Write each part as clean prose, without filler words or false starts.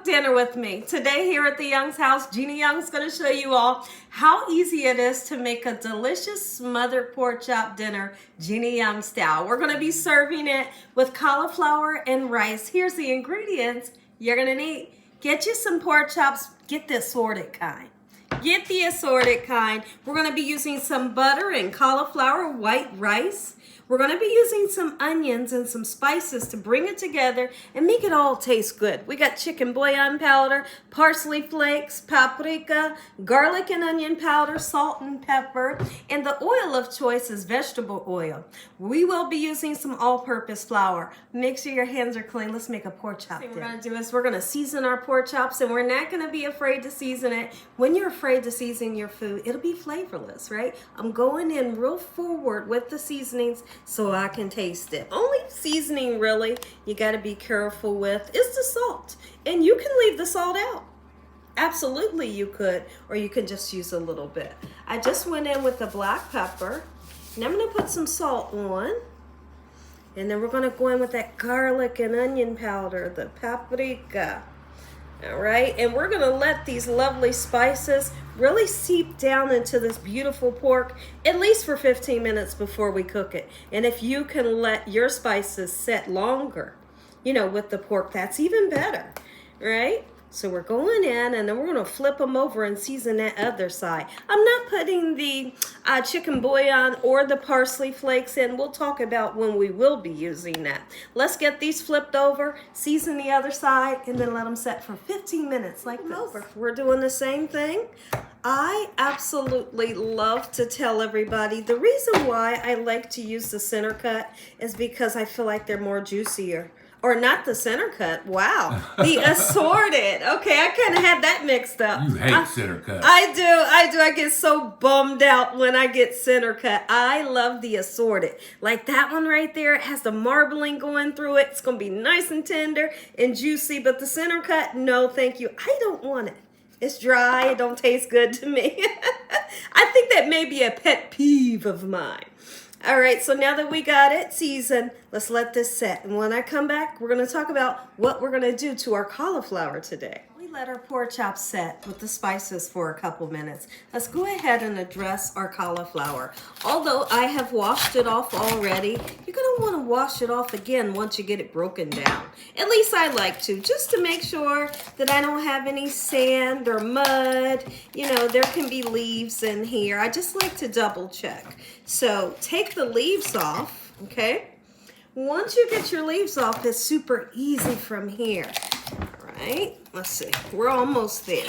dinner with me. Today here at the Young's house, Gina Young's going to show you all how easy it is to make a delicious smothered pork chop dinner, Gina Young style. We're going to be serving it with cauliflower and rice. Here's the ingredients you're going to need. Get you some pork chops. Get the assorted kind. Get the assorted kind. We're going to be using some butter and cauliflower, white rice. We're going to be using some onions and some spices to bring it together and make it all taste good. We got chicken bouillon powder, parsley flakes, paprika, garlic and onion powder, salt and pepper, and the oil of choice is vegetable oil. We will be using some all-purpose flour. Make sure your hands are clean. Let's make a pork chop. What we're going to do is we're going to season our pork chops, and we're not going to be afraid to season it. When you're afraid to season your food, it'll be flavorless, right? I'm going in real forward with the seasonings so I can taste it. Only seasoning really you got to be careful with is the salt, and you can leave the salt out. Absolutely you could, or you can just use a little bit. I just went in with the black pepper, and I'm going to put some salt on, and then we're going to go in with that garlic and onion powder, the paprika. All right, and we're going to let these lovely spices really seep down into this beautiful pork at least for 15 minutes before we cook it. And if you can let your spices set longer, you know, with the pork, that's even better, right? So we're going in, and then we're going to flip them over and season that other side. I'm not putting the chicken bouillon or the parsley flakes in. We'll talk about when we will be using that. Let's get these flipped over, season the other side, and then let them set for 15 minutes like this. We're doing the same thing. I absolutely love to tell everybody the reason why I like to use the center cut is because I feel like they're more juicier. Or not the center cut. Wow. The assorted. Okay, I kind of had that mixed up. You hate center cut. I do. I get so bummed out when I get center cut. I love the assorted. Like that one right there. It has the marbling going through it. It's going to be nice and tender and juicy. But the center cut, no thank you. I don't want it. It's dry. It don't taste good to me. I think that may be a pet peeve of mine. All right, so now that we got it seasoned, let's let this set. And when I come back, we're going to talk about what we're going to do to our cauliflower today. We let our pork chop set with the spices for a couple minutes. Let's go ahead and address our cauliflower. Although I have washed it off already, you're going to want to wash it off again once you get it broken down. At least I like to, just to make sure that I don't have any sand or mud. You know, there can be leaves in here. I just like to double check. So take the leaves off, okay? Once you get your leaves off, it's super easy from here. All right, let's see. We're almost there.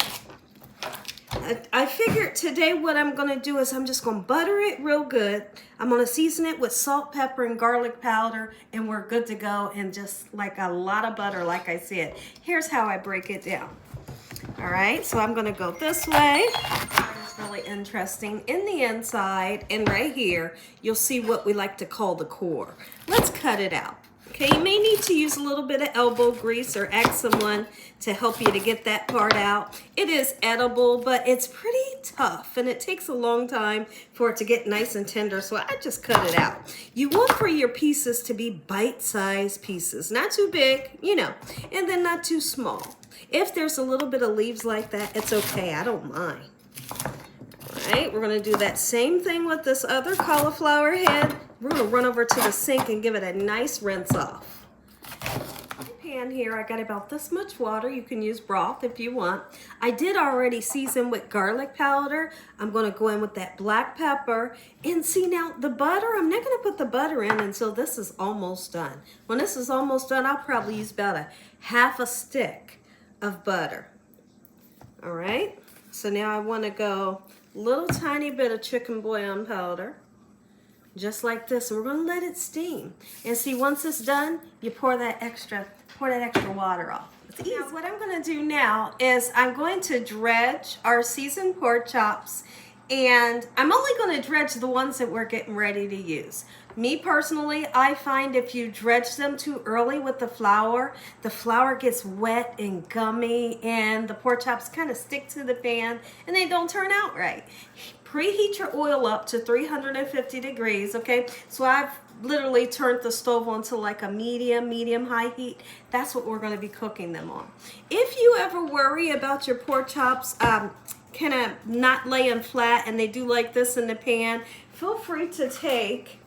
I figured today what I'm going to do is I'm just going to butter it real good. I'm going to season it with salt, pepper, and garlic powder, and we're good to go. And just like a lot of butter, like I said. Here's how I break it down. All right, so I'm going to go this way. It's really interesting. In the inside and right here, you'll see what we like to call the core. Let's cut it out. Okay, you may need to use a little bit of elbow grease or ask someone to help you to get that part out. It is edible, but it's pretty tough, and it takes a long time for it to get nice and tender, so I just cut it out. You want for your pieces to be bite-sized pieces, not too big, you know, and then not too small. If there's a little bit of leaves like that, it's okay. I don't mind. All right, we're going to do that same thing with this other cauliflower head. We're going to run over to the sink and give it a nice rinse off. In the pan here, I got about this much water. You can use broth if you want. I did already season with garlic powder. I'm going to go in with that black pepper. And see now, the butter, I'm not going to put the butter in until this is almost done. When this is almost done, I'll probably use about a half a stick of butter. All right, so now I want to go little tiny bit of chicken bouillon powder, just like this. And we're going to let it steam. And see, once it's done, you pour that extra water off. It's easy. Now, what I'm going to do now is I'm going to dredge our seasoned pork chops, and I'm only going to dredge the ones that we're getting ready to use. Me personally, I find if you dredge them too early with the flour gets wet and gummy, and the pork chops kind of stick to the pan and they don't turn out right. Preheat your oil up to 350 degrees, okay? So I've literally turned the stove on to like a medium high heat. That's what we're going to be cooking them on. If you ever worry about your pork chops kind of not laying flat and they do like this in the pan, feel free to take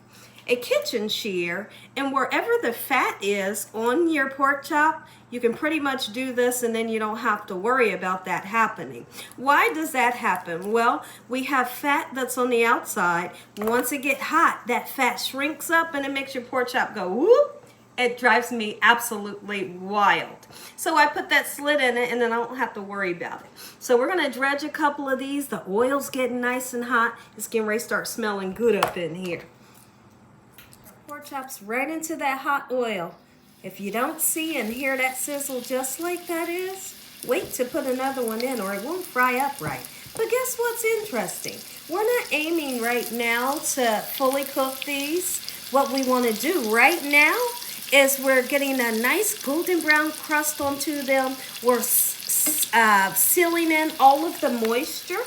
a kitchen shear, and wherever the fat is on your pork chop, you can pretty much do this, and then you don't have to worry about that happening. Why does that happen? Well, we have fat that's on the outside. Once it gets hot, that fat shrinks up and it makes your pork chop go whoop. It drives me absolutely wild. So I put that slit in it, and then I don't have to worry about it. So we're gonna dredge a couple of these. The oil's getting nice and hot. It's getting ready to start smelling good up in here. Pork chops right into that hot oil. If you don't see and hear that sizzle just like that is, wait to put another one in or it won't fry up right. But guess what's interesting? We're not aiming right now to fully cook these. What we want to do right now is we're getting a nice golden brown crust onto them. We're sealing in all of the moisture,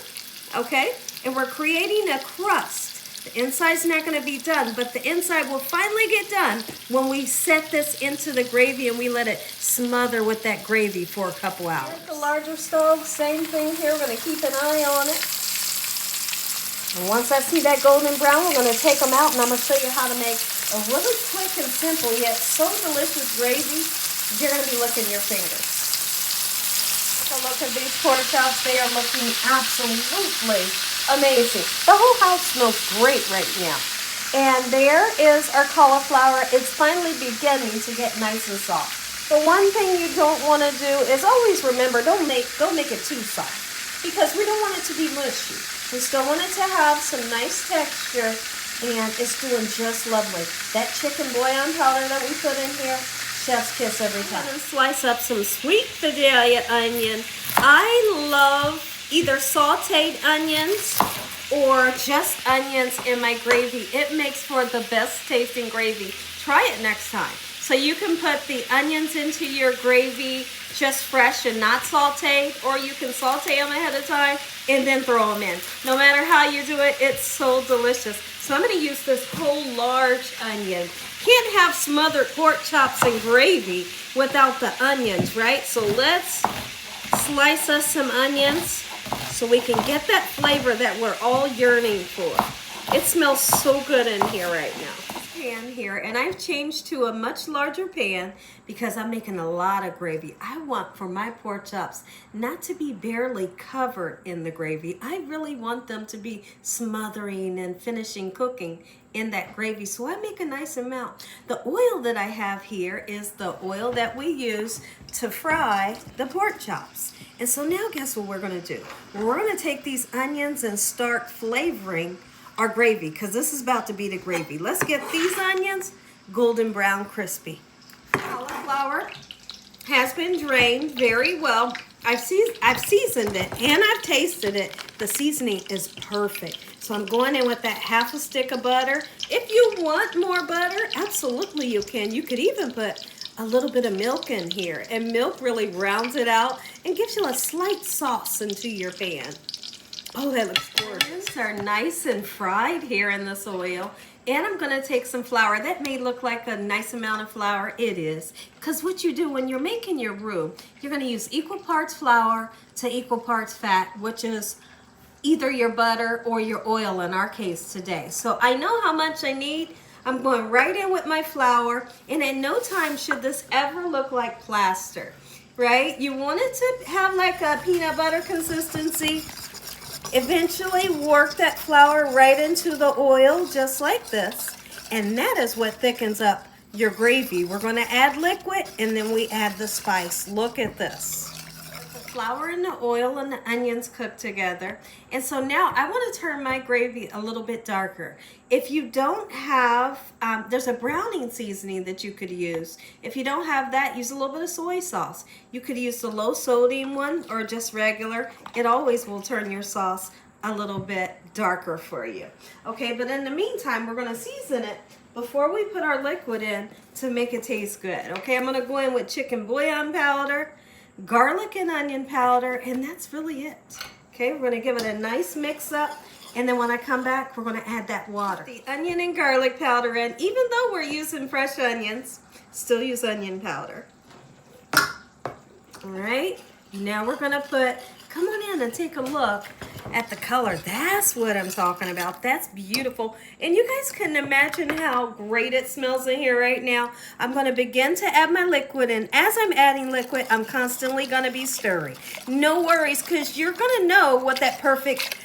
okay? And we're creating a crust. The inside's not going to be done, but the inside will finally get done when we set this into the gravy and we let it smother with that gravy for a couple hours. Here's the larger stove, same thing here. We're going to keep an eye on it. And once I see that golden brown, we're going to take them out, and I'm going to show you how to make a really quick and simple yet so delicious gravy, you're going to be licking your fingers. Take a look at these pork chops. They are looking absolutely amazing. The whole house smells great right now. And there is our cauliflower. It's finally beginning to get nice and soft. The one thing you don't want to do is always remember, don't make it too soft, because we don't want it to be mushy. We still want it to have some nice texture, and it's doing just lovely. That chicken bouillon powder that we put in here, chef's kiss every time. I'm going to slice up some sweet Vidalia onion. I love either sauteed onions or just onions in my gravy. It makes for the best tasting gravy. Try it next time. So you can put the onions into your gravy just fresh and not sauteed, or you can saute them ahead of time and then throw them in. No matter how you do it, it's so delicious. So I'm going to use this whole large onion. Can't have smothered pork chops and gravy without the onions, right? So let's slice us some onions so we can get that flavor that we're all yearning for. It smells so good in here right now. Pan here, and I've changed to a much larger pan because I'm making a lot of gravy. I want for my pork chops not to be barely covered in the gravy. I really want them to be smothering and finishing cooking in that gravy, so I make a nice amount. The oil that I have here is the oil that we use to fry the pork chops. And so now guess what we're going to do? We're going to take these onions and start flavoring our gravy, because this is about to be the gravy. Let's get these onions golden brown crispy. Cauliflower has been drained very well. I've seasoned it and I've tasted it. The seasoning is perfect. So I'm going in with that half a stick of butter. If you want more butter, absolutely you can. You could even put a little bit of milk in here, and milk really rounds it out and gives you a slight sauce into your pan. Oh, that looks gorgeous. Onions are nice and fried here in this oil. And I'm going to take some flour. That may look like a nice amount of flour. It is. Because what you do when you're making your roux, you're going to use equal parts flour to equal parts fat, which is either your butter or your oil in our case today. So I know how much I need. I'm going right in with my flour. And in no time should this ever look like plaster, right? You want it to have like a peanut butter consistency. Eventually work that flour right into the oil just like this, and that is what thickens up your gravy. We're going to add liquid, and then we add the spice. Look at this. The flour and the oil and the onions cook together, and so now I want to turn my gravy a little bit darker. If you don't have, there's a browning seasoning that you could use. If you don't have that, use a little bit of soy sauce. You could use the low sodium one or just regular. It always will turn your sauce a little bit darker for you. Okay, but in the meantime, we're going to season it before we put our liquid in to make it taste good. Okay, I'm going to go in with chicken bouillon powder, garlic and onion powder, and that's really it. Okay, we're going to give it a nice mix up. And then when I come back, we're gonna add that water. The onion and garlic powder in. Even though we're using fresh onions, still use onion powder. All right, now we're gonna put, come on in and take a look at the color. That's what I'm talking about. That's beautiful. And you guys can imagine how great it smells in here right now. I'm gonna begin to add my liquid, and as I'm adding liquid, I'm constantly gonna be stirring. No worries, because you're gonna know what that perfect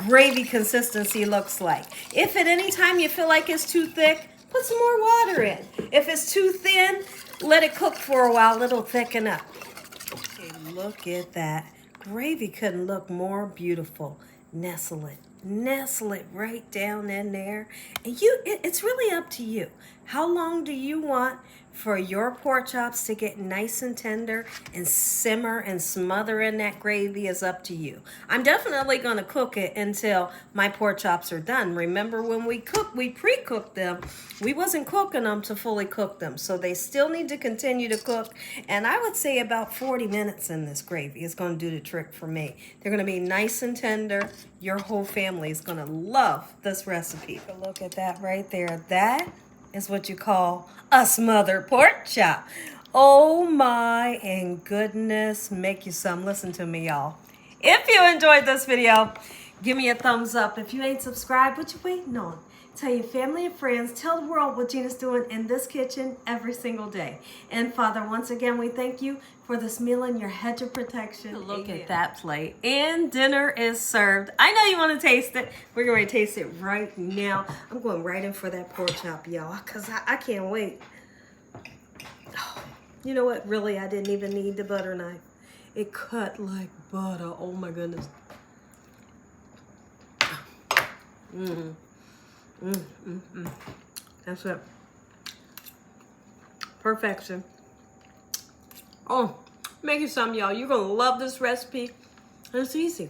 gravy consistency looks like. If at any time you feel like it's too thick, put some more water in. If it's too thin, let it cook for a while, it'll thicken up. Okay, look at that. Gravy couldn't look more beautiful. Nestle it right down in there. And it's really up to you. How long do you want for your pork chops to get nice and tender and simmer and smother in that gravy? Is up to you. I'm definitely going to cook it until my pork chops are done. Remember, when we pre-cooked them, we wasn't cooking them to fully cook them. So they still need to continue to cook. And I would say about 40 minutes in this gravy is going to do the trick for me. They're going to be nice and tender. Your whole family is going to love this recipe. But look at that right there. That is what you call a smothered pork chop. Oh my and goodness, make you some. Listen to me, y'all. If you enjoyed this video, give me a thumbs up. If you ain't subscribed, what you waiting on? Tell your family and friends. Tell the world what Gina's doing in this kitchen every single day. And Father, once again, we thank you for this meal and your hedge of protection. Look at that plate. And dinner is served. I know you want to taste it. We're going to taste it right now. I'm going right in for that pork chop, y'all, because I can't wait. Oh, you know what? Really, I didn't even need the butter knife. It cut like butter. Oh, my goodness. That's it. Perfection. Oh, make it some, y'all. You're gonna love this recipe. It's easy.